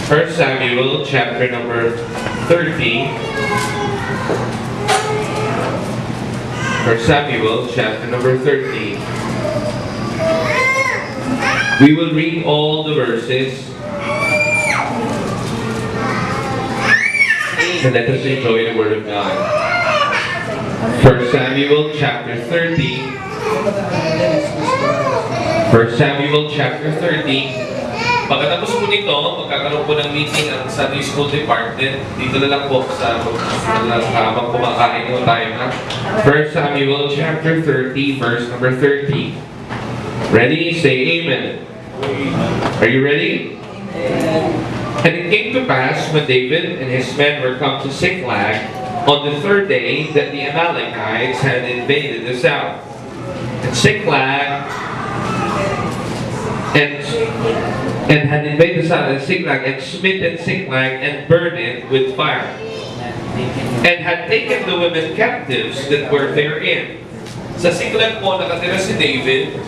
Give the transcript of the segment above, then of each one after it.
First Samuel chapter number 30. First Samuel chapter number 30. We will read all the verses. And let us enjoy the Word of God. First Samuel chapter 30. First Samuel chapter 30. Pagkatapos po nito, magkakaroon po ng meeting ang Sunday School Department. Dito na lang po sa habang kumakain po tayo na. First Samuel chapter 30, verse number 30. Ready? Say amen. Are you ready? And it came to pass when David and his men were come to Ziklag on the third day that the Amalekites had invaded the south. And Ziklag and had invaded the south and Ziklag and smitten Ziklag and burned it with fire, and had taken the women captives that were therein. Sa Ziklag po nakatira si David,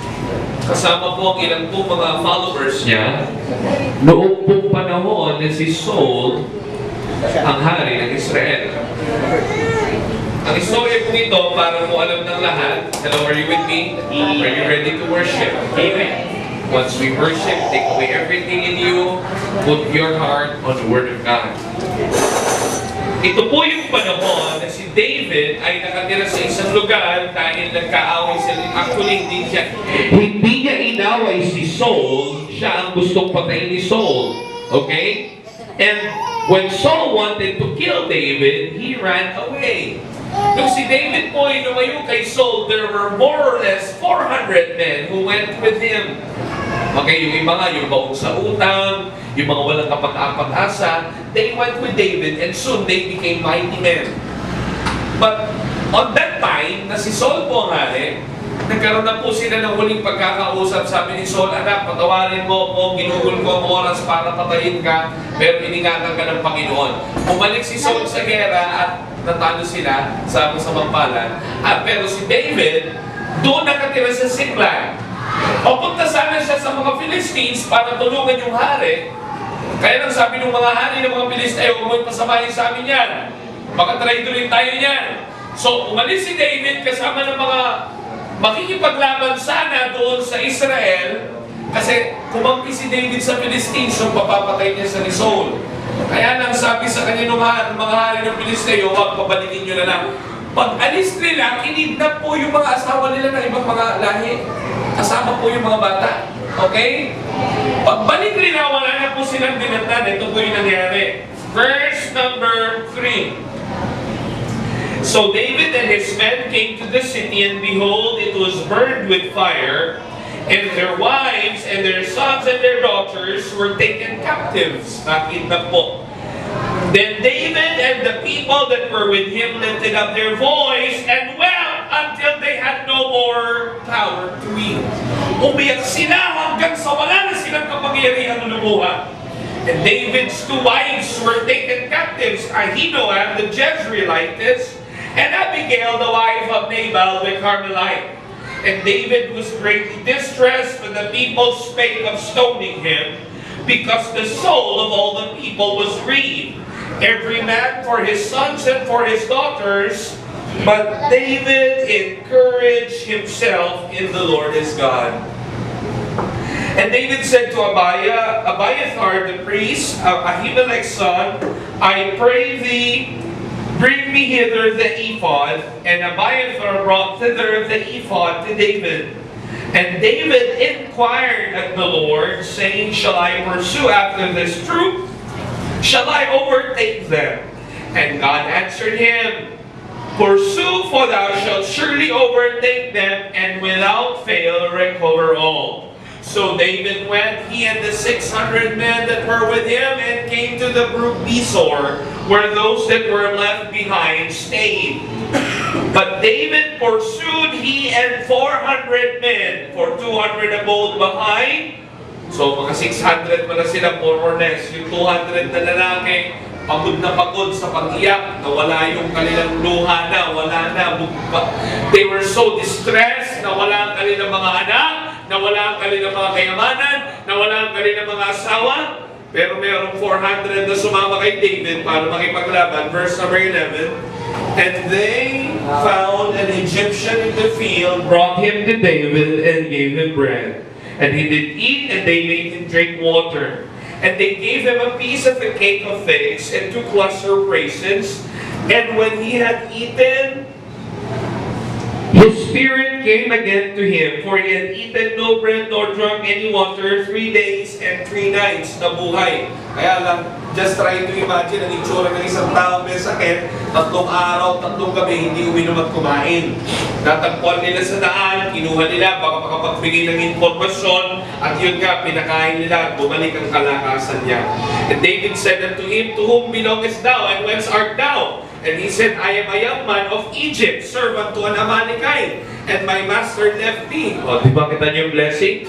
kasama po ang ilang po mga followers niya. Noong pong panahon na si Saul ang hari ng Israel. Ang istorya po ito, para mo alam ng lahat. Hello, are you with me? Are you ready to worship? Amen. Once we worship, take away everything in you, put your heart on the Word of God. Ito po yung panahon na si David ay nakatira sa isang lugar dahil nagkaaway sila. Actually, hindi niya inaway si Saul, siya ang gustong patayin ni Saul. Okay? And when Saul wanted to kill David, he ran away. Nung si David po ay lumayo kay Saul, there were more or less 400 men who went with him. Okay, yung iba nga, yung baon sa utang, yung mga walang kapag-asa, they went with David and soon they became mighty men. But on that time, na si Saul po ang hari, nagkaroon na po sila ng huling pagkakausap. Sabi ni Saul, anak, patawarin mo ako, ginugol ko ang oras para patayin ka, pero iningatan ka ng Panginoon. Bumalik si Saul sa gera at natalo sila sa masamang pero si David, doon nakatira sa Ziklag. Papunta sana siya sa mga Philistines para tulungan yung hari. Kaya lang sabi ng mga hari ng mga Pilisteo, huwag mo pasamahin sa amin yan. Baka traitor tayo niyan. So, umalis si David kasama ng mga makikipaglaban sana doon sa Israel. Kasi kumangki si David sa Philistines, so papapatay niya sa ni Saul. Kaya lang sabi sa kanya ng mga hari ng Pilisteo, huwag pabalikin nyo na lang. Pag alis nila, kinidnap po yung mga asawa nila ng ibang mga lahi. Kasama po yung mga bata. Okay? Pagbalik nila, wala na po silang dinatan. Ito po yung nangyari. Verse number 3. So David and his men came to the city, and behold, it was burned with fire, and their wives and their sons and their daughters were taken captives. Nakita po. Then David and the people that were with him lifted up their voice and wept until they had no more power to weep. Umiyak sila hanggang sa wala na silang kapangyarihan lumuha. And David's two wives were taken captives, Ahinoam the Jezreelitess, and Abigail the wife of Nabal the Carmelite. And David was greatly distressed when the people spake of stoning him, because the soul of all the people was grieved, every man for his sons and for his daughters. But David encouraged himself in the Lord his God. And David said to Abiathar the priest, Ahimelech's son, I pray thee, bring me hither the ephod. And Abiathar brought thither the ephod to David. And David inquired at the Lord, saying, shall I pursue after this troop? Shall I overtake them? And God answered him, pursue, for thou shalt surely overtake them, and without fail recover all. So David went, he and the 600 men that were with him, and came to the brook Besor, where those that were left behind stayed. But David pursued, he and 400 men, for 200 abode behind. So mga 600 pala sila, more or less. Yung 200 na lalaki, pagod sa pag-iyak, na wala yung kanilang luha na, wala na. They were so distressed, na wala ang kanilang mga anak, na wala ang kanilang mga kayamanan, na wala ang kanilang mga asawa. Pero mayroong 400 na sumama kay David para makipaglaban. Verse number 11. And they found an Egyptian in the field, brought him to David, and gave him bread. And he did eat, and they made him drink water. And they gave him a piece of a cake of figs and 2 cluster of raisins. And when he had eaten, his spirit came again to him, for he had eaten no bread nor drunk any water 3 days and 3 nights na buhay. Kaya lang, just try to imagine ang itsura ng isang taong may sakit, 3 araw, 3 gabi, hindi uminom at kumain. Natagpuan nila sa daan, kinuha nila, baka makapagbigay ng informasyon, at yun nga, pinakain nila at bumalik ang kalakasan niya. And David said unto him, To whom belongest thou, and whence art thou? And he said, I am a young man of Egypt, servant to an Amalekite, and my master left me. O, di ba kita niyo yung blessing?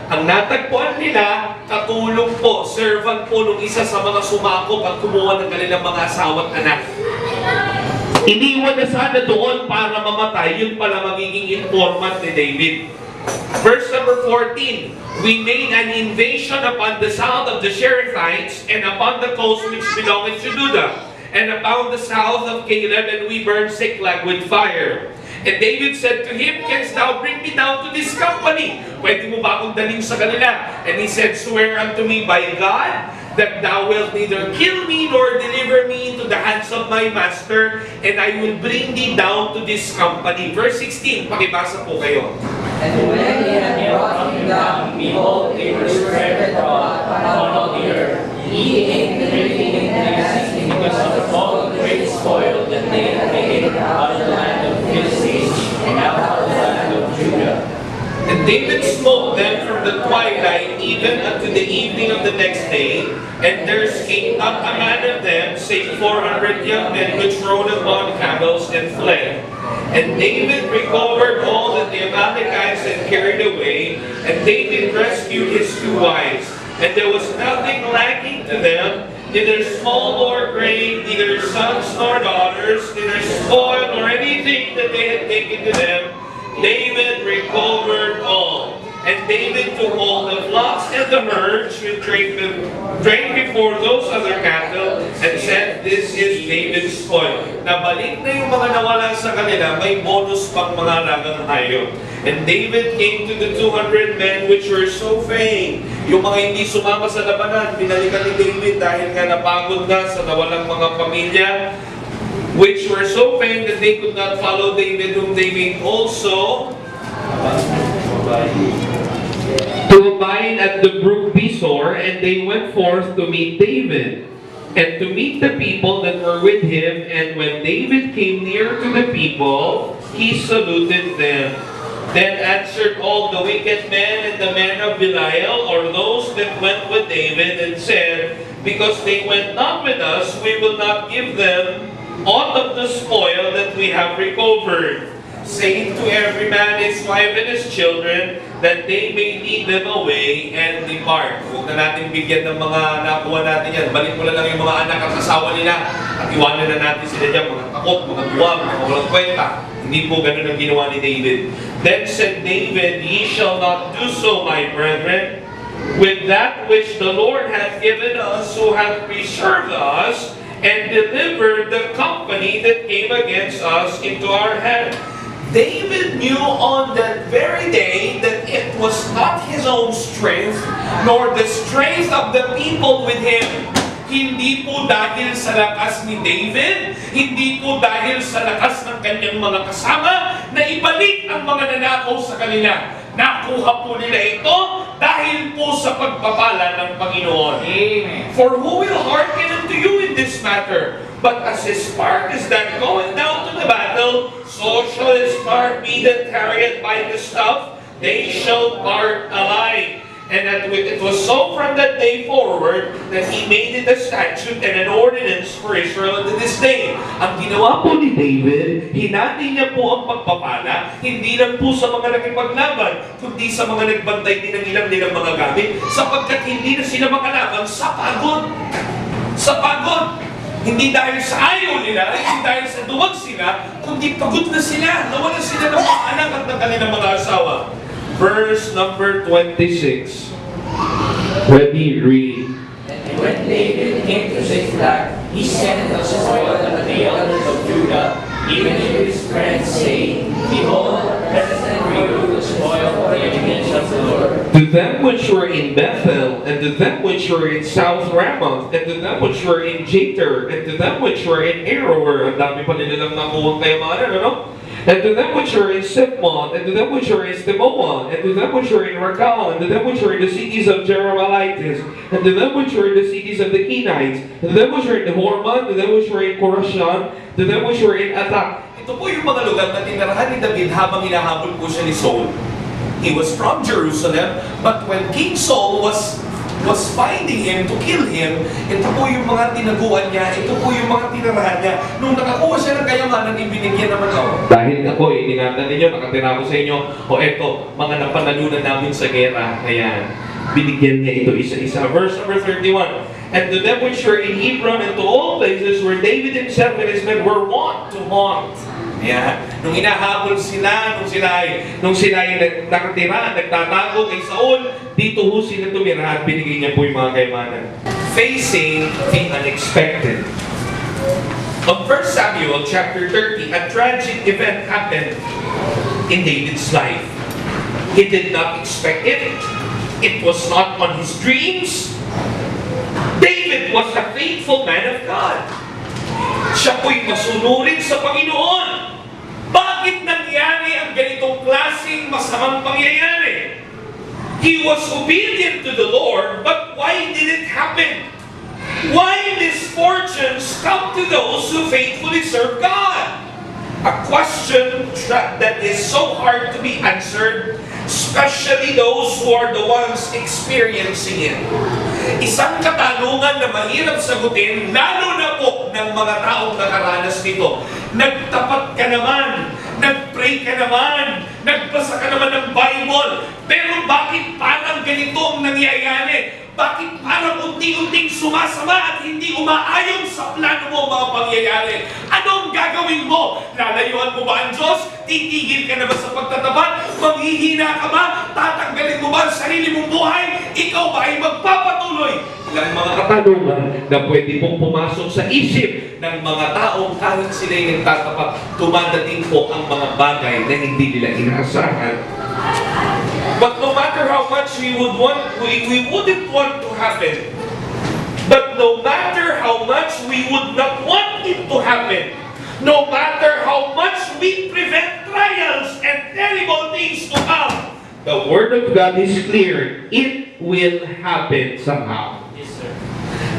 Ang natagpuan nila, katulong po, servant po nung isa sa mga sumakop at kumuha ng kanilang mga asawa at anak. Iniwan na sana doon para mamatay, yun pala magiging informant ni David. Verse number 14, We made an invasion upon the south of the Cherethites and upon the coast which belongeth to Judah, and upon the south of Caleb, and we burned Ziklag with fire. And David said to him, Canst thou bring me down to this company? Pwede mo ba akong daling sa kanila? And he said, Swear unto me by God, that thou wilt neither kill me nor deliver me into the hands of my master, and I will bring thee down to this company. Verse 16, pakibasa po kayo. And when he had brought him down, behold, they were spread abroad upon all the earth, eating and drinking and dancing, because of all the great spoil that they had taken out of the land of Philistines and out of the land of Judah. And David smote them from the twilight even unto the evening of the next day, and there came up a man of them, say 400 young men which rode upon camels and fled. And David recovered all that the Amalekites had carried away, and David rescued his 2 wives. And there was nothing lacking to them, neither small nor great, neither sons nor daughters, neither spoil nor anything that they had taken to them. David recovered all. And David took all the flocks and the herds which drank before those other cattle, and said, This is David's spoil. Nabalik na yung mga nawala sa kanila, may bonus pang mga lagang hayop. And David came to the 200 men which were so faint. Yung mga hindi sumama sa labanan, pinalikan ni David dahil nga napagod na sa nawalang mga pamilya, which were so faint that they could not follow David, whom they made also to abide at the brook Besor, and they went forth to meet David, and to meet the people that were with him. And when David came near to the people, he saluted them. Then answered all the wicked men and the men of Belial, or those that went with David, and said, Because they went not with us, we will not give them aught of the spoil that we have recovered, saying to every man his wife and his children, that they may lead them away and depart. Huwag na natin bigyan ng mga nakuha natin yan. Balik mo na lang yung mga anak at asawa nila, at iwanan na natin sila dyan, mga takot, mga buwag, mga walang kwenta. Hindi po ganun ang ginawa ni David. Then said David, Ye shall not do so, my brethren, with that which the Lord hath given us, who hath preserved us, and delivered the company that came against us into our hand. David knew on that very day that it was not his own strength, nor the strength of the people with him. Hindi po dahil sa lakas ni David, hindi po dahil sa lakas ng kanyang mga kasama, na ibalik ang mga nanakaw sa kanila. Nakuha po nila ito dahil po sa pagpapala ng Panginoon. Amen. For who will hearken unto you in this matter? But as his part is that going down to the battle, so shall his part be that carrieth by the staff, they shall part alike. And that it was so from that day forward that he made it a statute and an ordinance for Israel unto this day. Ang ginawa po ni David, hinati niya po ang pagpapala, hindi lang po sa mga nakipaglaban, kundi sa mga nagbantay din ng ilang nilang mga gamit, sapagkat hindi na sila makalaban sa pagod. Sa pagod. Hindi dahil sa ayaw nila, hindi dahil sa duwag sila, kundi pagod na sila. Nawalan sila ng mga anak at ng kanilang mga asawa. Verse number 26. Ready, read. And David came to Ziklag, he sent the spoil to the elders of Judah, even to his friends, saying, Behold, present for you the spoil for the enemies of the Lord. To them which were in Bethel, and to them which were in South Ramoth, and to them which were in Jeter, and to them which were in Aroer, ang dami pa nilang nakuha kayamanan, ano? And to them which were in Sipmon, and to them which were in Stemoa, and to them which were in Ragal, and to them which were in the cities of Jerahmeelites, and to them which were in the cities of the Kenites, and to them which were in Hormon, to them which were in Korashan, to them which were in Atak. Ito po yung mga lugar na tinirahan ni David habang hinahabol po siya ni Saul. He was from Jerusalem, but when King Saul was finding him to kill him, ito po yung mga tinaguan niya, ito po yung mga tinirahan niya. Nung nakakuha siya ng kayamanan, ibinigyan naman ako. Dahil ako, iningatan ninyo, nakatira ko sa inyo, o eto, mga napanalunan namin sa gera, kaya binigyan niya ito isa-isa. Verse number 31, And to them which were in Hebron and to all places where David himself and his men were wont to haunt. Ayan. Nung hinahabol sila, nung sila ay nakatira, nagtatago kay Saul, dito ho sila tumira at binigay niya po yung mga kayamanan. Facing the unexpected. On 1 Samuel chapter 30, a tragic event happened in David's life. He did not expect it. It was not on his dreams. David was a faithful man of God. Siya po'y masunurin sa Panginoon. Bakit nangyari ang ganitong klaseng masamang pangyayari? He was obedient to the Lord, but why did it happen? Why misfortunes come to those who faithfully serve God? A question that is so hard to be answered, especially those who are the ones experiencing it. Isang katanungan na mahirap sagutin, lalo na po ng mga taong nakaranas nito. Nagtapat ka naman, nagpray ka naman, nagbasa ka naman ng Bible, pero bakit parang ganito ang nangyayari? Bakit parang unti-unting sumasama at hindi umaayon sa plano mo mga pangyayari? Anong gagawin mo? Lalayuan mo ba ang Diyos? Titigil ka na ba sa pagtatapat? Manghihina ka ba? Tatanggalin mo ba ang sarili mong buhay? Ikaw ba ay magpapatuloy? Ilang mga katanungan na pwede pong pumasok sa isip ng mga taong kahit sila'y nagtatapat, tumadating po ang mga bagay na hindi nila inaasahan. But no matter how much we wouldn't want to happen, but no matter how much we would not want it to happen, no matter how much we prevent trials and terrible things to come, the Word of God is clear. It will happen somehow.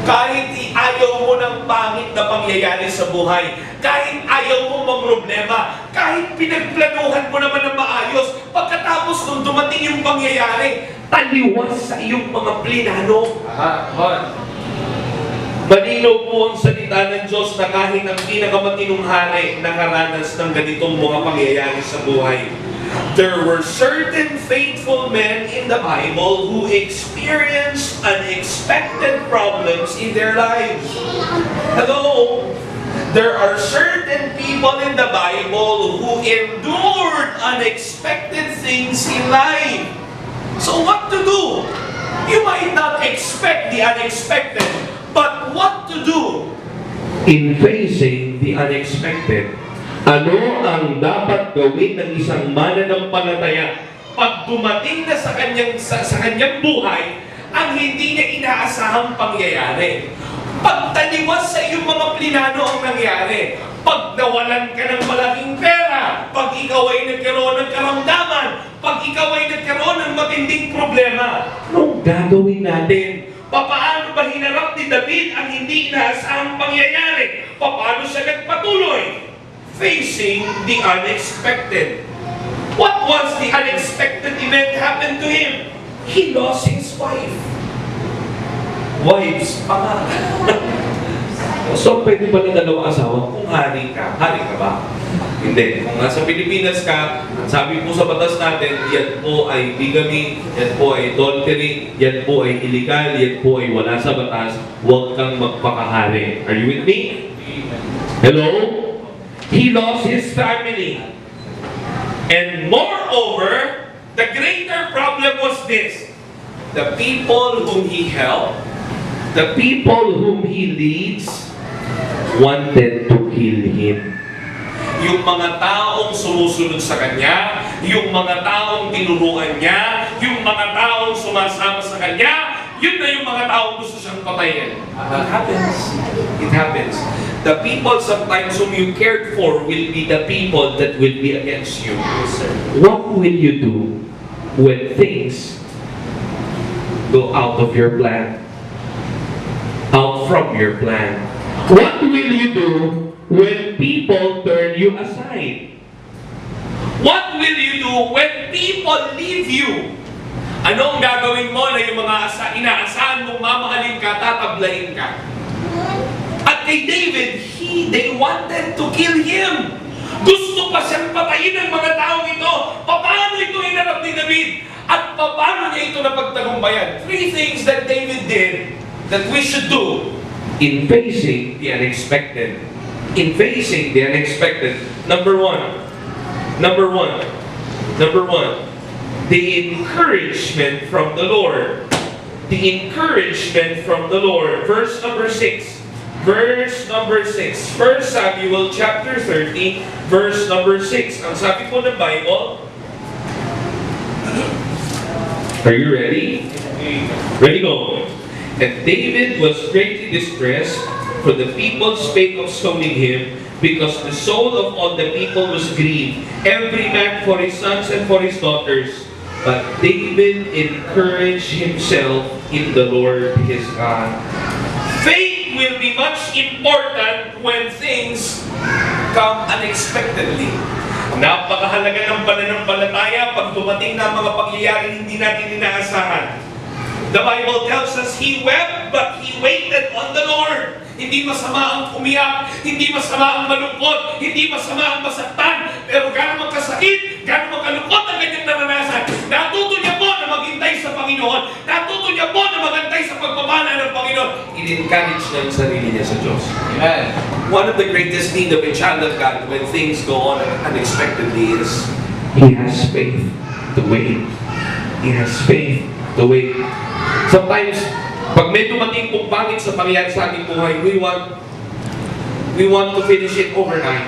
Kahit ayaw mo ng pangit na pangyayari sa buhay, kahit ayaw mo problema, kahit pinagplanuhan mo naman ng maayos, pagkatapos nung dumating yung pangyayari, taliwas sa iyong mga plinano. Malinaw po ang salita ng Diyos na kahit ang pinakamatinong hari nakaranas ng ganitong mga pangyayari sa buhay. There were certain faithful men in the Bible who experienced unexpected problems in their lives. Hello? There are certain people in the Bible who endured unexpected things in life. So what to do? You might not expect the unexpected, but what to do in facing the unexpected? Ano ang dapat gawin ng isang mananampalataya pag dumating na sa kanyang buhay ang hindi niya inaasahang pangyayari? Pag taliwas sa iyong mga plinano ang nangyari, pag nawalan ka ng malaking pera, pag ikaw ay nagkaroon ng karamdaman, pag ikaw ay nagkaroon ng matinding problema, anong gagawin natin? Paano ba hinarap ni David ang hindi inaasahang pangyayari? Paano siya nagpatuloy? Facing the unexpected. What was the unexpected event happened to him? He lost his wife. Wives pa nga. So, pwede ba na dalawang asawa? Kung hari ka ba? Hindi. Kung nasa Pilipinas ka, sabi po sa batas natin, yan po ay bigamy, yan po ay adultery, yan po ay illegal, yan po ay wala sa batas, huwag kang magpakahari. Are you with me? Hello? He lost his family. And moreover, the greater problem was this. The people whom he helped The people whom he leads wanted to kill him. Yung mga taong sumusunod sa kanya, yung mga taong tinuruan niya, yung mga taong sumasama sa kanya, yun na yung mga taong gusto siyang patayin. It happens. It happens. The people sometimes whom you cared for will be the people that will be against you. What will you do when things go out of your plan? Out from your plan? What will you do when people turn you aside? What will you do when people leave you? Ano ang gagawin mo na yung mga inaasahan mong mamahalin ka, tatablahin ka? At kay David, they wanted to kill him. Gusto pa siyang patayin ng mga taong ito. Paano ito hinarap ni David? At paano niya ito napagtagumpayan? 3 things that David did that we should do In facing the unexpected. in facing the unexpected. Number one, the encouragement from the Lord. The encouragement from the Lord. Verse number 6. 1 Samuel chapter 30, verse number 6. Ang sabi po ng Bible, Are you ready? Ready, go. And David was greatly distressed, for the people spake of stoning him, because the soul of all the people was grieved, every man for his sons and for his daughters. But David encouraged himself in the Lord his God. faith will be much important when things come unexpectedly. Napakahalaga ng pananampalataya pag dumating na mga pangyayaring hindi natin inaasahan. The Bible tells us he wept, but he waited on the Lord. Hindi masama ang umiyak, hindi masama ang malungkot, hindi masama ang masaktan, pero gano'ng magkasakit, gano'ng magkalungkot ang kanyang naranasan, natuto niya po na maghintay sa Panginoon, natuto niya po na maghintay sa pagpapala ng Panginoon. In-encourage niya ang sarili niya sa Diyos. Amen. One of the greatest need of a child of God when things go on unexpectedly is He has faith to wait. He has faith to wait. Sometimes, pag may dumating pong pangit sa pangyayari sa ating buhay, we want to finish it overnight.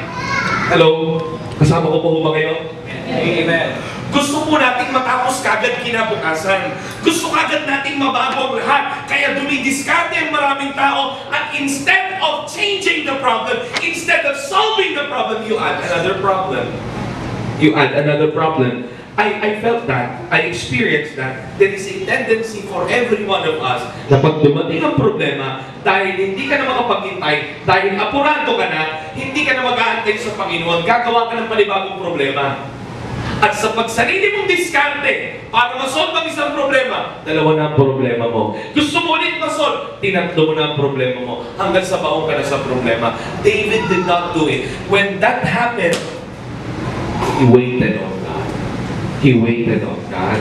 Hello? Kasama ko po ba kayo? Amen. gusto po nating matapos kagad kinabukasan. Gusto kagad nating mabago ang lahat. Kaya dumidiskarte ang maraming tao at instead of changing the problem, instead of solving the problem, you add another problem. You add another problem. I felt that. I experienced that. There is a tendency for every one of us Na pag dumating ang problema, dahil hindi ka na makapaghintay, dahil apurado ka na, hindi ka na mag-aantay sa Panginoon, gagawa ka ng panibagong problema. At sa pagsarili mong diskarte para masolve ang isang problema, dalawa na ang problema mo. gusto mo ulit masolve, tinatlo mo na ang problema mo hanggang sa baong ka na sa problema. David did not do it. When that happened, He waited on God. He waited on God.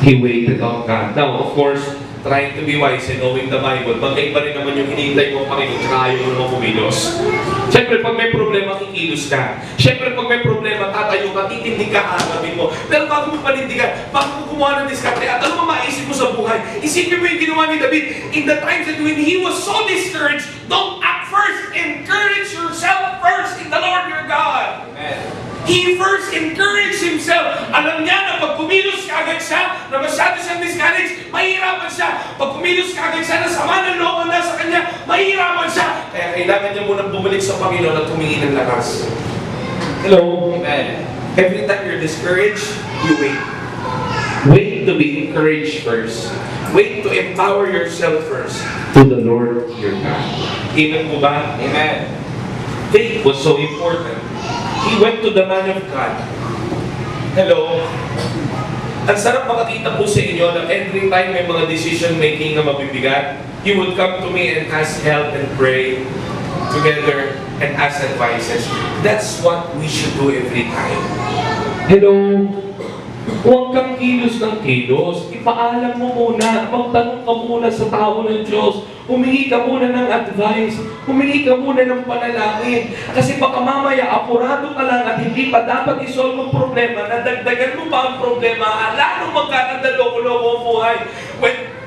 He waited on God. now of course, trying to be wise and knowing the Bible, magkaiba rin naman yung hinihintay mo Panginoon tsaka ayaw mo naman kumilos. Siyempre, pag may problema, kikilos ka. Siyempre, pag may problema, tatayo ka, titindig ka, harapin mo. Pero bago mo panindigan, bago mo kumuha ng diskarte, at ano mo maisip mo sa buhay, isipin mo yung ginawa ni David. In the times that when he was so discouraged, don't act first. Encourage yourself first in the Lord your God. Amen. He first encouraged himself. Alam niya na pag kumilos kagad siya, na masyado siyang discouraged, mahihirapan siya. Pag kumilos kagad siya, na sama ng loob ang nasa kanya, mahihirapan siya. Kaya kailangan niya munang bumalik sa Panginoon at humingi ng lakas. Hello? Amen. Every time you're discouraged, you wait. Wait to be encouraged first. Wait to empower yourself first. To the Lord your God. Amen po ba? Amen. Faith was so important. He went to the man of God. Hello? Ang sarap makakita po sa inyo na every time may mga decision making na mabibigat, you would come to me and ask help and pray together and ask advices. That's what we should do every time. Hello? Huwag kang kilos ng kilos. Ipaalam mo muna. Magtanong ka muna sa tao ng Diyos. Humingi ka muna ng advice. Humingi ka muna ng panalangin. Kasi baka mamaya apurado ka lang at hindi pa dapat isolve ang problema. Nadagdagan mo pa ang problema. Lalong magkakandaloko-loko ang buhay.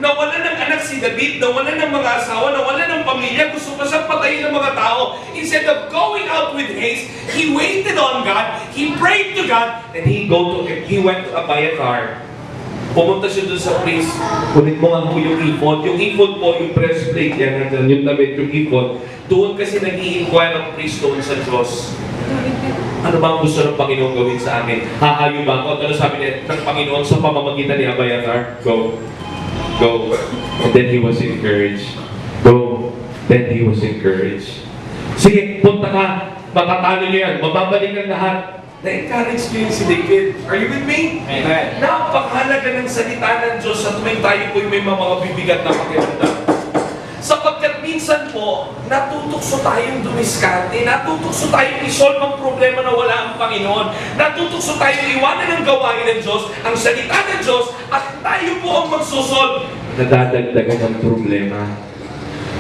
Nawalan ng anak si David, nawalan ng mga asawa, nawalan ng pamilya, gusto pa siyang patayin ng mga tao. Instead of going out with haste, he waited on God, he prayed to God, and he went to Abiathar. Pumunta siya doon sa priest. Kunin mo nga po yung ephod. Yung ephod po, yung breastplate yan, nandun, yung damit, yung ephod. Doon kasi nag-i-inquire ang priest doon sa Diyos. Ano ba ang gusto ng Panginoon gawin sa amin? Hahayo ba ako? Ano sabi niya ng Panginoon sa pamamagitan ni Abiathar? Go. Go. And then he was encouraged. Go. Then he was encouraged. Sige, punta ka. Matatalo niyo yan. Mababalik ang lahat. Na-encourage niyo yun si David. Are you with me? Amen. Napakahalaga ng salita ng Diyos sa tuwing tayo po'y may mga bibigat na pakiramdam. Sapagkat minsan po, natutokso tayong dumiskarte, natutokso tayong isolve ang problema na wala ang Panginoon, natutokso tayong iwanan ang gawain ng Diyos, ang salita ng Diyos, at tayo po ang magsosolve. Nadadagdagan ang problema.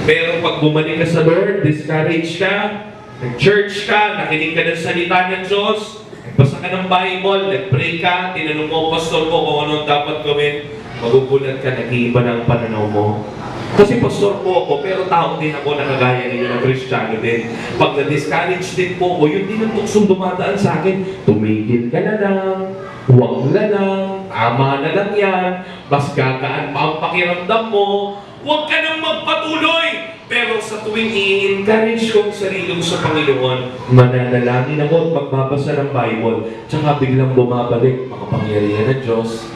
Pero pag bumalik ka sa Lord, discourage ka, nag-church ka, nakinig ka ng salita ng Diyos, nagbasa ka ng Bible, nag-pray ka, tinanong mo, pastor ko kung anong dapat gawin, magugulat ka, nag-iiba na ang pananaw mo. Kasi pastor po ako, pero tao din ako na kagaya ninyo na Kristiyano din. Pag na-discourage din po ako, yun din ang tuksong dumadaan sa akin. Tumigil ka na lang, huwag na lang, tama na lang yan, mas gagaan pa ang pakiramdam mo, huwag ka nang magpatuloy. Pero sa tuwing i-encourage ko ang sarili ko sa Panginoon, mananalangin ako at magbabasa ng Bible, tsaka biglang bumabalik, makapangyarihan ng Diyos.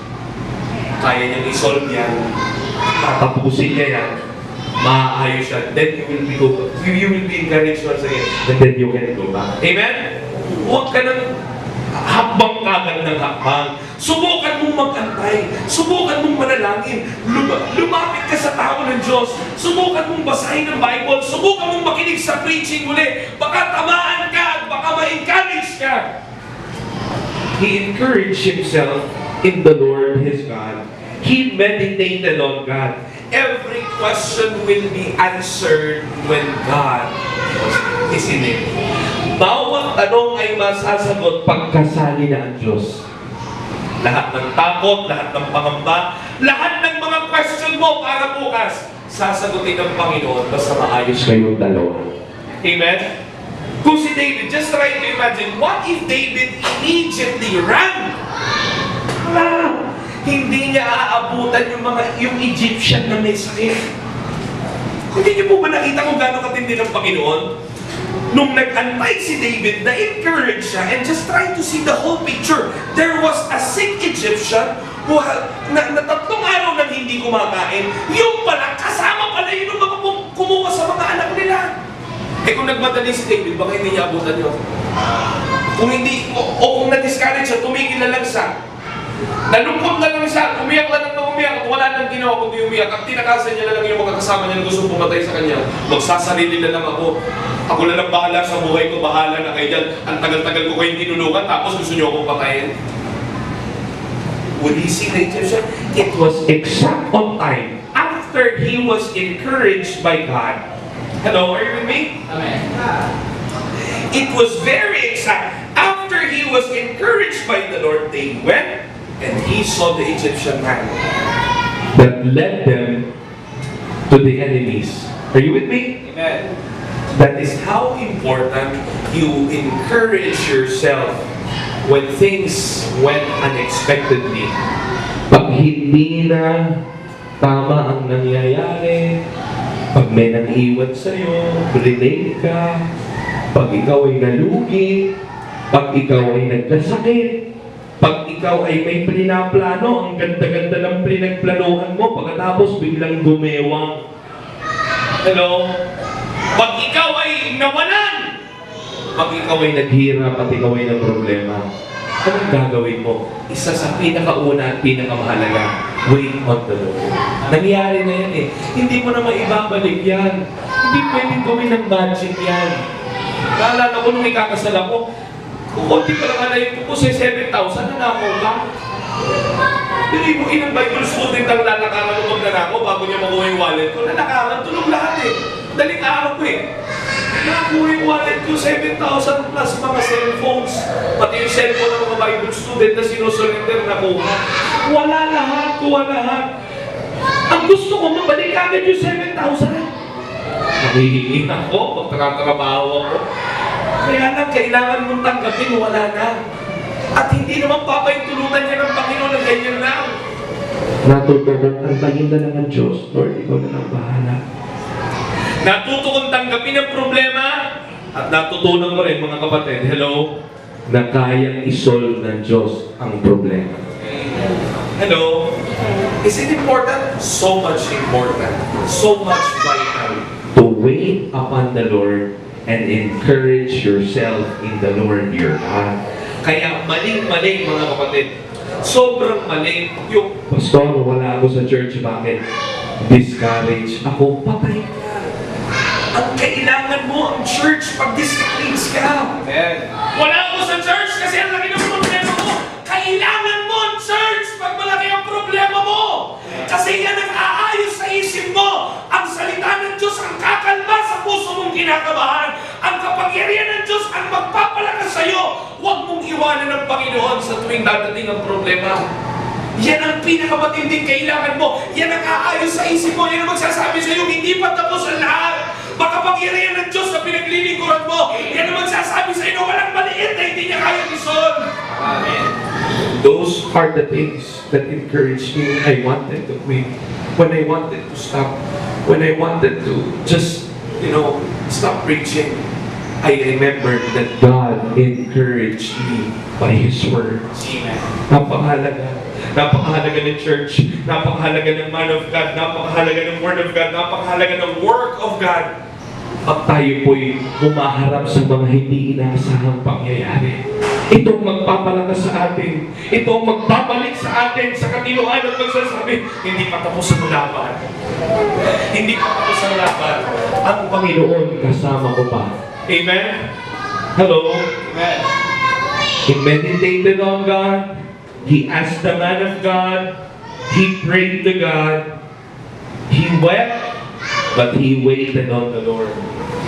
Kaya niyang isolve yan. Tatapusin niya yan, maaayos siya, then you will be encouraged once again, and then you can go back. Amen? Huwag ka ng hakbang kagad ng hakbang. Subukan mong mag-antay. Subukan mong manalangin. Lumapit ka sa tao ng Diyos. Subukan mong basahin ng Bible. Subukan mong makinig sa preaching muli. Baka tamaan ka at baka ma-encourage ka. He encouraged himself in the Lord his God. He meditated on God. Every question will be answered when God is in it. Bawat tanong ay masasagot pagkasali na ang Diyos. Lahat ng takot, lahat ng pangamba, lahat ng mga question mo para bukas, sasagutin ng Panginoon basta maayos kayong dalawa. Amen? Kung si David, just try to imagine, what if David immediately ran? Hindi niya aabutan yung Egyptian na may sakit. Hindi niyo po ba nakita kung gano'ng katindi ng Panginoon? Nung nag-antay si David, na-encourage siya, and just try to see the whole picture. There was a sick Egyptian who na 3 araw nang hindi kumakain. Yung pala, kasama pala yun mga kumuha sa mga anak nila. Eh kung nagmadali si David, baka hindi niya abutan yun. Kung hindi, o kung na-discourage siya, tumigil na lang siya. Nalungkot na lang siya, umiyak lang ng umiyak at wala nang ginawa kundi umiyak. At tinakasan niya na lang yung mga kasama niya na gusto pumatay sa kanya. Magsasarili na lang ako. Ako na lang bahala sa buhay ko, bahala na kayo dyan. Ang tagal-tagal ko kayong tinulungan, tapos gusto niyo akong patayin. Would he see the Egyptian? It was exact on time. After he was encouraged by God. Hello, are you with me? Amen. It was very exact. After he was encouraged by the Lord, they went and he saw the Egyptian man that led them to the enemies. Are you with me? Amen. That is how important you encourage yourself when things went unexpectedly. Pag hindi na tama ang nangyayari, pag may nang-iwan sa'yo, relate ka, pag ikaw ay nalugi, pag ikaw ay nagkasakit, pag ikaw ay may plano, ang ganda-ganda ng pinagplanuhan mo, pagkatapos biglang gumewang. Hello? Pag ikaw ay nawalan, pag ikaw ay naghirap at ikaw ay problema, anong gagawin mo? Isa sa pinakauna at pinakamahalaga, wait on the Lord. Nangyari na yan eh. Hindi mo na maibabalik yan. Hindi pwedeng gawin ng magic yan. Naalala ko nung ikakasal ako, kung konti pa lang alayin ko, 7,000 na ako ka. Pero yung ilang Bible student ang lalakaran ng magnanako bago niya makuha yung wallet ko. Lalakaran, tulog lahat eh. Daling araw ko eh. Nakuha yung wallet ko, 7,000 plus mga cellphones. Pati yung cellphone ng mga Bible student na sinusurrender na kuha. Wala lahat, kuha lahat. Ang gusto ko, mabalik agad yung 7,000. Nahihingi ako, magtatrabaho ako. Kaya lang, kailangan mong tanggapin, wala na. At hindi naman papaintulutan niya ng Panginoon na ganyan lang. Natutunan ang pahinda ng Diyos, Lord, ikaw na lang bahala. Natuto kong tanggapin ang problema at natutunan ko rin, mga kapatid, hello, na kayang isolve ng Diyos ang problema. Hello? Is it important? So much important. So much vital. To wait upon the Lord and encourage yourself in the Lord your God. Kaya maling-maling, mga kapatid. Sobrang maling yung, Pastor, wala ako sa church, bakit? Discourage ako, patay ka. Ang kailangan mo ang church pag discourage ka. Amen. Wala ako sa church kasi ang laki ng problema mo. Kailangan mo ang church pag malaki ang problema mo. Kasi yan ang aayos sa isip mo. Ang salita ng Diyos ang kakalma sa puso mong kinakabahan. Ang kapangyarihan ng Diyos ang magpapalakas sa iyo. Huwag mong iwanan ng Panginoon sa tuwing dadating ang problema. Yan ang pinakamatinding kailangan mo. Yan ang aayos sa isip mo. Yan ang magsasabi sa iyo, hindi pa tapos ang lahat. Makapangyarihan ng Diyos na pinaglilingkuran mo. Yan ang magsasabi sa iyo, walang maliit na hindi niya kaya isolve. Amen. Those are the things that encouraged me. I wanted to quit. When I wanted to stop. When I wanted to just, stop preaching. I remembered that God encouraged me by His words. Amen. Napakahalaga. Napakahalaga ng church. Napakahalaga ng man of God. Napakahalaga ng word of God. Napakahalaga ng work of God. Pag tayo po'y humaharap sa mga hindi inaasahang pangyayari. Itong magpapalakas sa atin. Itong magpapalik sa atin sa katinuan at magsasabi, hindi pa tapos ang laban. Hindi pa tapos ang laban. Ang Panginoon kasama ko pa. Amen? Hello? Amen. He meditated on God. He asked the man of God. He prayed to God. He wept, but he waited on the Lord.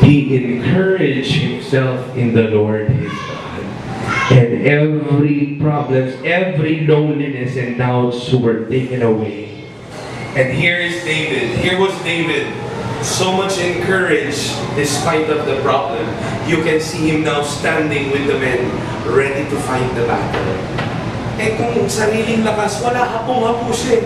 He encouraged himself in the Lord his God. And every problems, every loneliness and doubts were taken away. And here is David. Here was David. So much encouraged despite of the problem. You can see him now standing with the men, ready to fight the battle. Eh kung sariling lakas, wala hapong-hapo siya.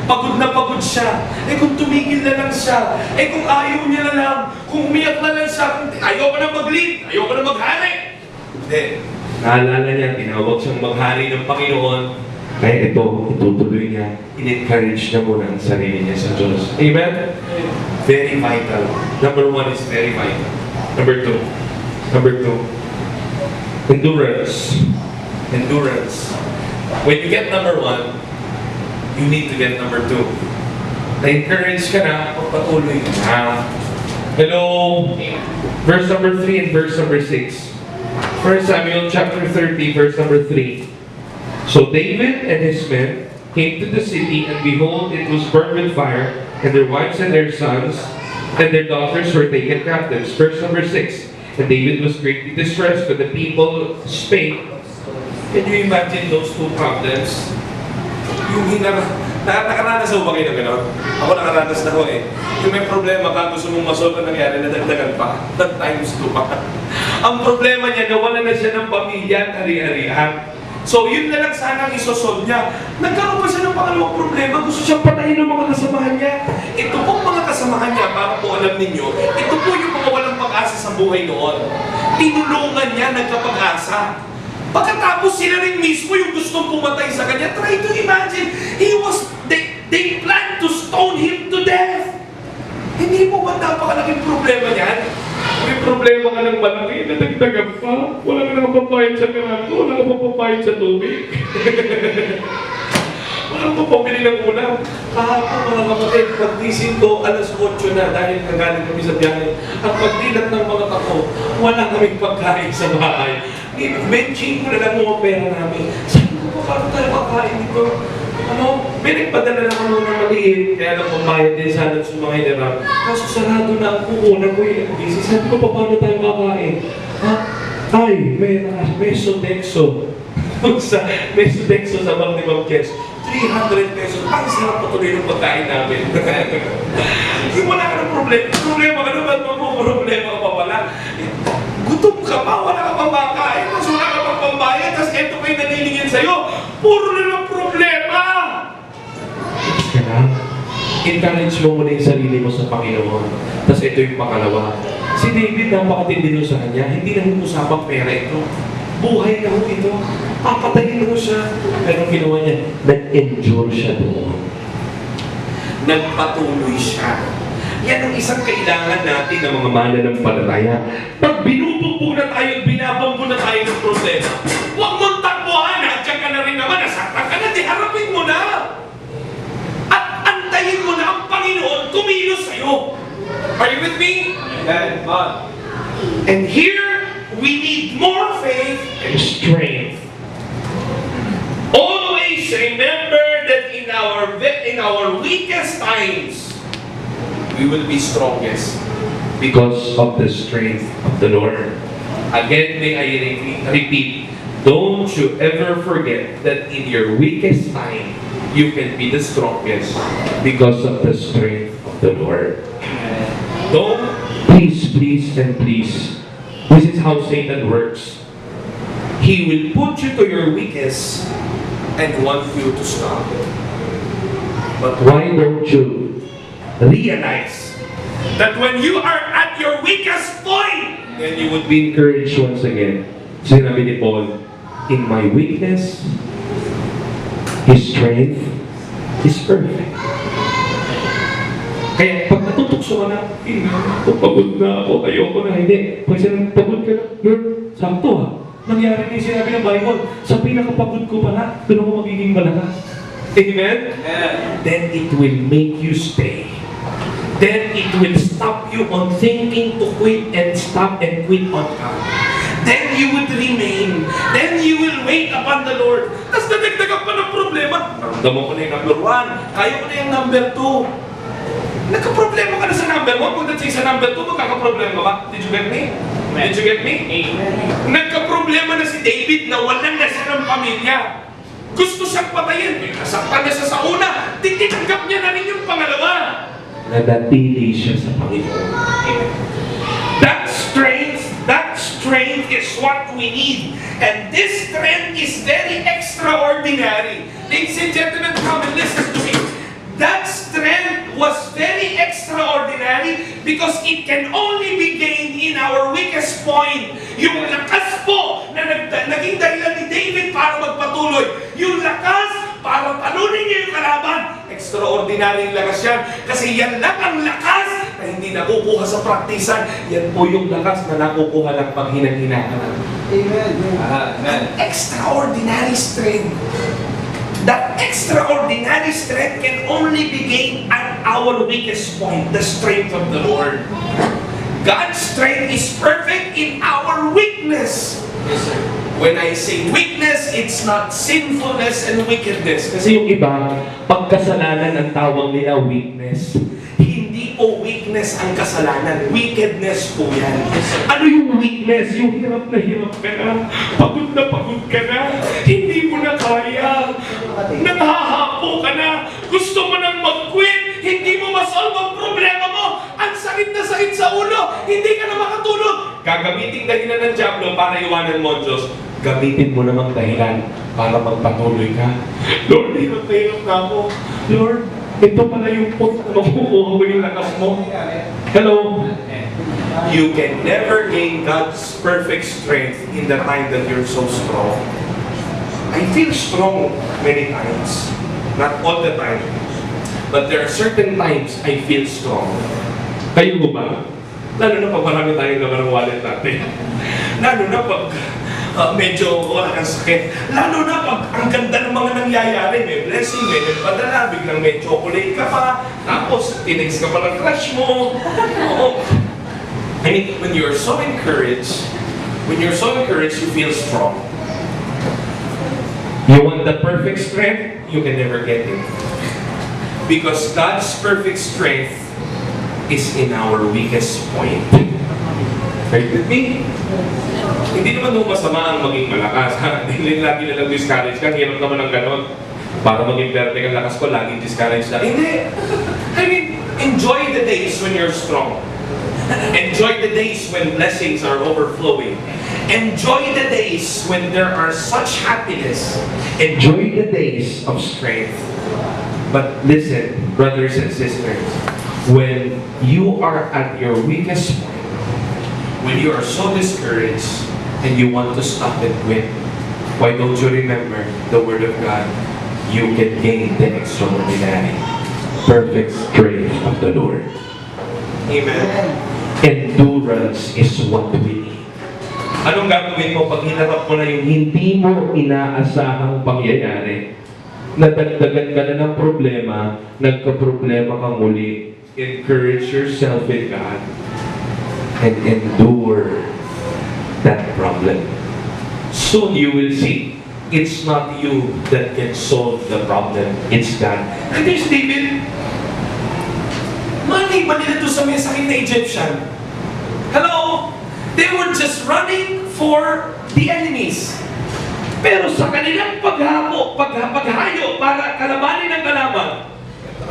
Pagod na pagod siya. Eh kung tumigil na lang siya. Eh kung ayaw niya na lang. Kung umiyak na lang siya. Kung ayaw ko na mag-lead. Ayaw ko na maghari. Hindi. Naalala niya, tinawag siyang maghari ng Panginoon. Kaya ito, itutuloy niya. In-encourage niya muna ang sarili niya sa Diyos. Amen? Very vital. Number one is very vital. Number two. Endurance. Endurance. When you get number one, you need to get number two. Na-encourage ka na, pagpatuloy ka na. Hello? Verse number 3 and verse number 6. 1 Samuel chapter 30, verse number 3. So David and his men came to the city, and behold, it was burned with fire, and their wives and their sons and their daughters were taken captives. Verse number 6. And David was greatly distressed, but the people spake. Can you imagine those two problems? Yung nakaranas mo ba kayo na gano'n? Ako nakaranas na ho eh. Yung may problema ka, gusto mong masolve na nangyari, nadagdagan pa. That times 2 pa. Ang problema niya, nawala na siya ng pamilya at ari-arihan. So yun na lang sana ang isosolve niya. Nagkaroon pa siya ng pangalawang problema, gusto siyang patayin ng mga kasamahan niya. Ito pong mga kasamahan niya, para po alam ninyo, ito po yung mga walang pag-asa sa buhay noon. Tinulungan niya, nagkapag-asa. Pagkatapos sila rin mismo yung gustong pumatay sa kanya, try to imagine, they planned to stone him to death. Hindi mo ba napakalaking problema niyan? May problema ka ng malaki, nadagdagan pa. Wala ka nakapapayad sa kanto, wala ka papapayad sa tubig. Wala ka pabili ng ulam. Kahapon mga kapatid, pagtising ko, alas 8 na dahil nagaling kami sa biyahe. Ang pagdilat ng mga tako, wala kaming pagkain sa bahay. Benching ko na lang mga pera namin. Sabi ko, paano tayo makain dito? May nagpadala na kami ng maliit. Kaya lang pambayad din sana sa mga hinirap. Kaso sarado na ang pukunan ko eh. Sabi ko, paano tayo makain? Ay, may Sodexo. May Sodexo sa Bang ni Ma'am Kes. 300 pesos. Ang sarap patuloy ng pagkain namin. Yung wala ka ng problema. Problema ka naman, problema ka pa pala. Gutom ka pa, wala ka pa makain, mas wala ka pa pambayad, tapos eto pa yung nanilingin sa'yo. Puro na lang problema! Kaya encourage mo muna yung sarili mo sa Panginoon. Tapos ito yung pangalawa. Si David, napakatindi nun sa kanya, hindi na usapang pera ito. Buhay na ho ito. Papatayin mo siya. Pero ginawa niya, nag-endure siya doon. Nagpatuloy siya. Yan ang isang kailangan natin ng mga mananampalataya. Pag binubugbog na tayo, binabanggo na tayo ng problema, huwag mong takbuhan, nandiyan ka na rin naman, nasaktan ka na, di harapin mo na. At antayin mo na ang Panginoon kumilos sa'yo. Are you with me? Amen. And here, we need more faith and strength. Always remember that in our weakest times, we will be strongest because of the strength of the Lord. Again, may I repeat, don't you ever forget that in your weakest time, you can be the strongest because of the strength of the Lord. Don't, please, and please. This is how Satan works. He will put you to your weakest and want you to stop. But why don't you realize that when you are at your weakest point, then you would be encouraged once again. Sinabi ni Paul, in my weakness, His strength is perfect. Kaya pag natutokso ka na, pagod na ako, ayoko na, hindi. Pag pagod ka na, Lord, sakto ha. Nangyari din sinabi ng Bible, sa pinakapagod ko pala, doon ako magiging malakas. Amen? Yeah. Then it will make you stay. Then it will stop you on thinking to quit and stop and quit on God. Then you would remain. Then you will wait upon the Lord. Tapos nadagdagan pa ng problema. Naramdaman ko na yung number 1. Kaya ko na yung number 2. Nagka-problema ka na sa number 1. Pagdating sa number 2, magkaka-problema ka. Did you get me? Did you get me? Nagka-problema na si David na walang na siya ng pamilya. Gusto siyang patayin. Nasaktan na siya sa una. Tinanggap niya na rin yung pangalawa. Nadatili siya sa Panginoon. That strength is what we need. And this strength is very extraordinary. Ladies and gentlemen, come and listen to me. That strength was very extraordinary because it can only be gained in our weakest point. Yung lakas po na naging dahilan ni David para magpatuloy. Yung lakas para talunin niya yung kalaban. Extraordinary lakas yan. Kasi yan lang ang lakas na hindi nakukuha sa praktisan. Yan po yung lakas na nakukuha lang pag hinang-hina ka lang. Amen. Amen. Extraordinary strength. That extraordinary strength can only be gained at our weakest point, the strength of the Lord. God's strength is perfect in our weakness. Yes, sir. When I say weakness, it's not sinfulness and wickedness. Kasi yung iba, pagkasalanan ang tawag nila weakness. Hindi po weakness ang kasalanan. Wickedness po yan. Ano yung weakness? Yung hirap na pagod ka na, hindi mo na kaya, nanghahapo ka na, gusto mo nang mag-quit, hindi mo masolve ang problema mo, ang sakit na sakit sa ulo, hindi ka na makatulog. Gagamitin dahilan ng Diablo para iwanan mo ang Diyos. Gamitin mo namang dahilan para magpatuloy ka. Lord, hirap na ako. Lord, ito pala yung point na makukuha mo yung lakas mo. Hello? You can never gain God's perfect strength in the time that you're so strong. I feel strong many times. Not all the time. But there are certain times I feel strong. Kayo ba? Lalo na pag marami tayong laman ng wallet natin. Lalo na pag medyo wala kang sakit. Lalo na pag ang ganda ng mga nangyayari, may blessing, may nagpadala, biglang may chocolate ka pa, tapos tinext ka pa ng crush mo. I mean, when you're so encouraged, you feel strong. You want the perfect strength, you can never get it. Because God's perfect strength is in our weakest point. Right with me? Hindi naman nung masama ang maging malakas. Hindi lagi na lang discourage ka. Hirap naman ang ganon. Para maging perfect ang lakas ko, laging discouraged na. Hindi! I mean, enjoy the days when you're strong. Enjoy the days when blessings are overflowing. Enjoy the days when there are such happiness. Enjoy the days of strength. But listen, brothers and sisters, when you are at your weakest point, when you are so discouraged and you want to stop and quit, why don't you remember the Word of God? You can gain the extraordinary, perfect strength of the Lord. Amen. Endurance is what we need. Anong gagawin mo pag hinarap mo na yung hindi mo inaasahang pangyayari? Nadagdagan ka na ng problema, nagka-problema kang muli. Encourage yourself in God and endure that problem. Soon you will see, it's not you that can solve the problem, it's God. And there's David. Mali ba nila ito sa may sakit na Egyptian? Hello? They were just running for the enemies. Pero sa kanilang paghayo para kalabanin ang kalaban,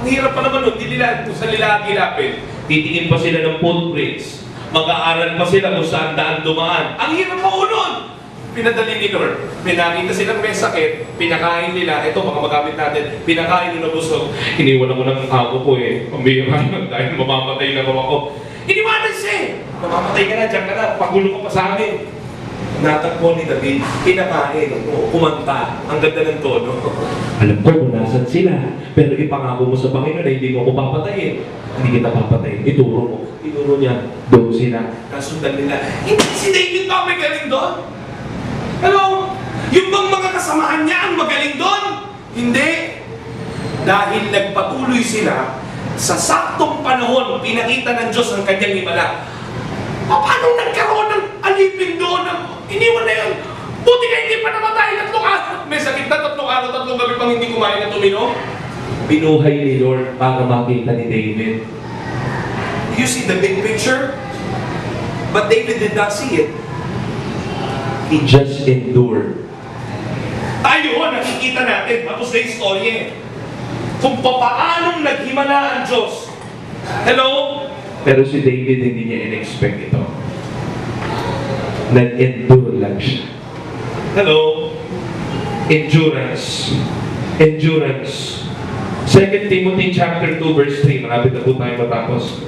ang hirap pa naman nun, hindi nila kung saan nila agilapin. Titingin pa sila ng footprints. Mag-aaral pa sila kung saan daan dumaan. Ang hirap pa unod! Pinadali ni Lord. Pinakita silang may sakit, pinakain nila, ito baka magamit natin, pinakain nila busog. Iniwan ako ng ako ko eh. Pambira dahil mamamatay na ako. Iniwanan siya eh. Mamamatay ka na, dyan ka na, pagulo ka pa sa amin. Natagpo ni David, pinakain, kumanta, ang ganda ng tono. Alam ko kung nasan sila, pero ipangako mo sa Panginoon na hindi mo ako papatayin. Hindi kita papatayin, ituro mo. Ituro niya, doon sila. Kasundan nila, hindi si David ba may galing doon? Hello? Yung bang mga kasamahan niya ang magaling doon? Hindi. Dahil nagpatuloy sila, sa saktong panahon, pinakita ng Diyos ang kanyang himala. Paano nagkaroon ng alipin doon? Iniwan na yun. Buti ka hindi pa namatay, 3 araw. May sakit na 3 araw, 3 gabi pang hindi kumain at uminom. Binuhay ni Lord para makita ni David. You see the big picture? But David did not see it. He just endured. Tayo, nakikita natin, tapos na yung story eh. Kung papaanong naghimala ang Diyos. Hello? Pero si David hindi niya in-expect ito. Nag-endure lang siya. Hello? Endurance. Endurance. 2 Timothy chapter 2 verse 3. Malapit na po tayo matapos.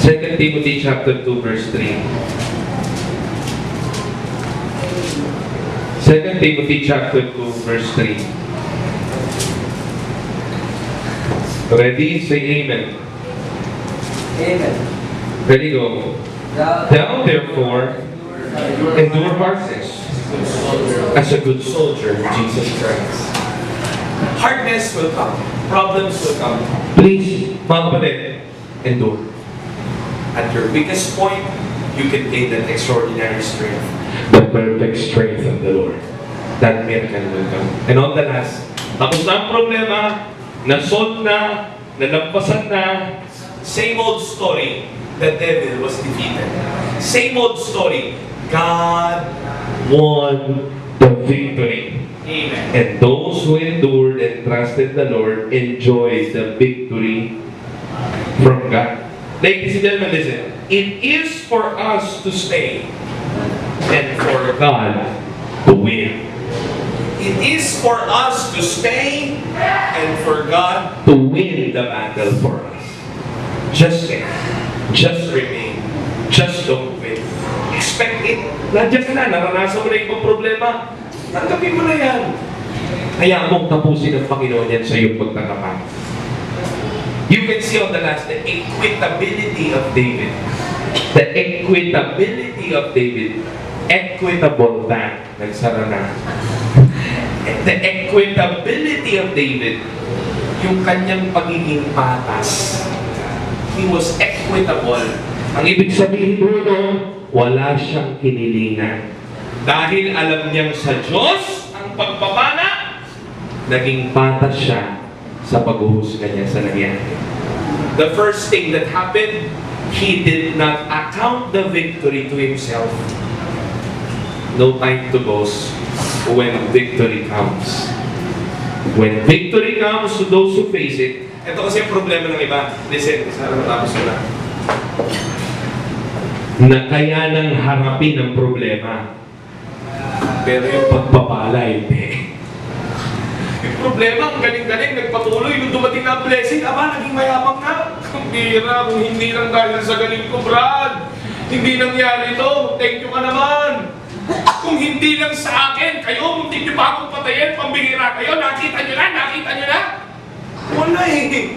2 Timothy chapter 2 verse 3. 2 Timothy chapter 2 verse 3. Ready? Say amen. Amen. Ready, go. Thou therefore endure hardness as a good soldier of Jesus Christ. Hardness will come. Problems will come. Please, mga kapatid, endure. At your weakest point, you can gain that extraordinary strength. The perfect strength of the Lord. That miracle will come. And on the last, tapos na ang problema, na-solve na, nalampasan na, same old story, the devil was defeated. Same old story, God won the victory. Amen. And those who endured and trusted the Lord enjoyed the victory from God. Ladies and gentlemen, listen. It is for us to stay and for God to win. It is for us to stay and for God to win the battle for us. Just stay. Just remain. Just don't quit. Expect it. Nandiyan ka na. Naranasan mo na yung problema. Tanggapin mo na yan. Kaya mong tapusin ng Panginoon yan sa iyong pagtatapat. You can see on the last, the equitability of David. The equitability of David. Equitable that. Nagsara na. The equitability of David. Yung kanyang pagiging patas. He was equitable. Ang ibig sabihin doon, wala siyang kinilingan. Dahil alam niyang sa Diyos ang pagpapala, naging patas siya sa paghuhusga niya sa nangyari. The first thing that happened, he did not account the victory to himself. No time to boast when victory comes. When victory comes to those who face it, Ito kasi yung problema ng iba. Listen, sana matapos ko na. na kaya nang harapin ang problema. Pero yung pagpapala, hindi. Yung problema, ang galing-galing, nagpatuloy. Nung dumating na ang blessing, aba, naging mayabang na. Ang bira, kung hindi lang dahil sa galing ko, Brad. Hindi nangyari ito. Thank you ka naman. Kung hindi lang sa akin, kayo, muntik niyo pa akong patayin, pambihira kayo, nakita niyo na? Wala eh.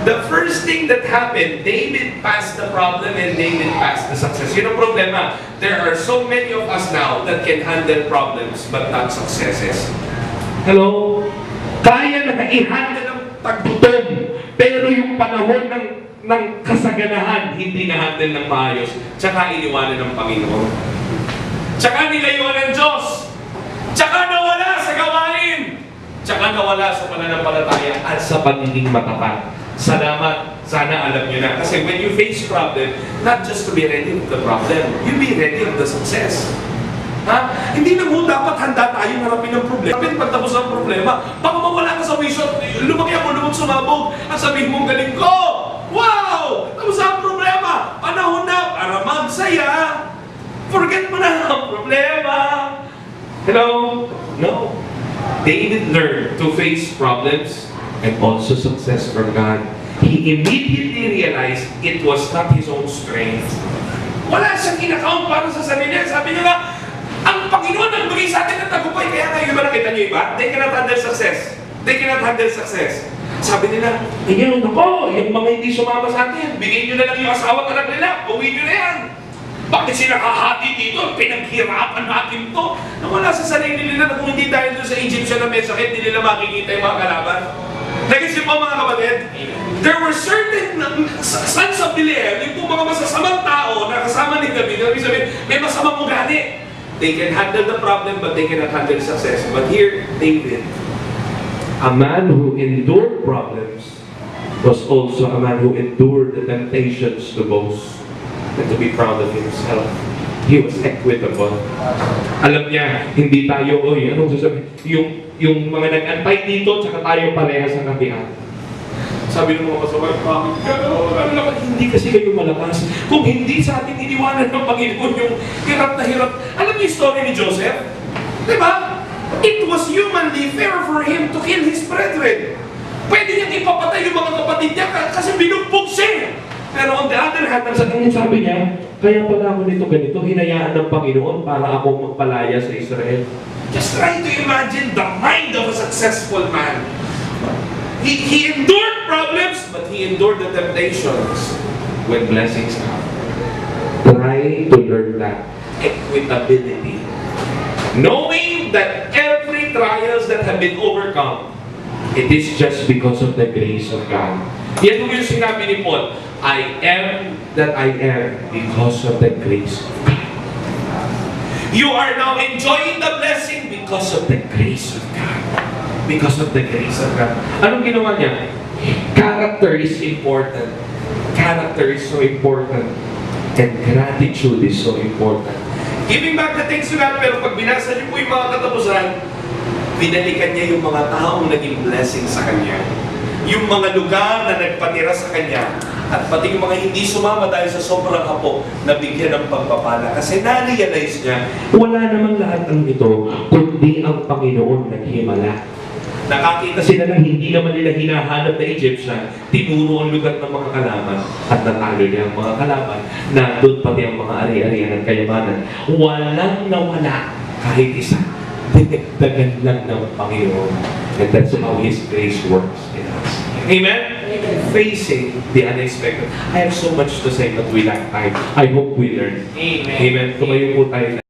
The first thing that happened, David passed the problem and David passed the success. Yun ang problema. There are so many of us now that can handle problems but not successes. Hello? Kaya na i-handle ng tagputom, pero yung panahon ng kasaganahan, hindi na-handle ng maayos, tsaka iniwanan ng Panginoon. Tsaka nilayuan ng Diyos. Tsaka nawala sa gawain. Tsaka nawala sa pananampalataya at sa pagiging matapat. Salamat. Sana alam nyo na. Kasi when you face problem, not just to be ready of the problem, you be ready of the success. Ha? Hindi na mo dapat handa tayong harapin ng problema. Pagtapos ng problema, baka mawala ka sa wisyo, lumaki mo, lumang sumabog, at sabihin mong galing ko. Wow! Tapos ang problema, panahon na para magsaya. Forget mo na ang problema. Hello? No. David learned to face problems and also success from God. He immediately realized it was not his own strength. Wala siyang in-account para sa sarili. Sabi niya nga, ang Panginoon nagbigay sa atin ng tagumpay. Kaya nga yung iba nakita niyo iba, they cannot handle success. They cannot handle success. Sabi nila, ayun ako, yung mga hindi sumama sa atin, bigyan nyo na lang yung asawa at anak nila, uwi nyo na yan. Bakit sila kahati dito? Pinaghirapan natin to. Nawala sa sarili nila na kung hindi dahil doon sa Egyptian na may sakit, hindi nila makikita yung mga kalaban. Nagisip mo mga kapatid, there were certain sons of Belial, yung mga masasamang tao na kasama ni David, may masamang ugali. They can handle the problem, but they cannot handle success. But here, David, a man who endured problems, was also a man who endured the temptations to boast and to be proud of himself. He was equitable. Alam niya, hindi tayo, anong sasabihin? Yung mga nag-antay dito, tsaka tayo parehas ang kapihan. Sabi ng mga kasabay, bakit gano'n? Hindi kasi kayo malakas. Kung hindi sa ating iniwanan ng Panginoon yung hirap na hirap. Alam niyo yung story ni Joseph? Diba? It was humanly fair for him to kill his brethren. Pwede niyang ipapatay yung mga kapatid niya kasi binugbog siya. Pero on the other hand, ang sabi niya, kaya pala ako nito ganito, hinayaan ng Panginoon para ako magpalaya sa Israel. Just try to imagine the mind of a successful man. He endured problems, but he endured the temptations when blessings come. Try to learn that equitability. Knowing that every trials that have been overcome, it is just because of the grace of God. Yan yung sinabi ni Paul, I am that I am because of the grace of God. You are now enjoying the blessing because of the grace of God. Because of the grace of God. Anong ginawa niya? Character is important. Character is so important. And gratitude is so important. Giving back the things to God, pero pag binasa niyo po yung mga katapusan, binalikan niya yung mga taong naging blessing sa Kanya. Yung mga lugar na nagpatira sa Kanya. At pati yung mga hindi sumama dahil sa sobrang hapo, nabigyan ng pagpapala. Kasi na-realize niya, wala namang lahat ng ito, kundi ang Panginoon naghimala. Nakakita sila na hindi naman nila hinahanap na Egyptian, tinuro ang lugar ng mga kalaban at natalo niya ang mga kalaban na doon pati ang mga ari-arian ng kayamanan. Walang nawala kahit isa. Dinagdagan lang ng Panginoon. And that's how His grace works in us. Amen? Facing the unexpected. I have so much to say but we lack time. I hope we learn. Amen. Amen. Tumayo po tayo.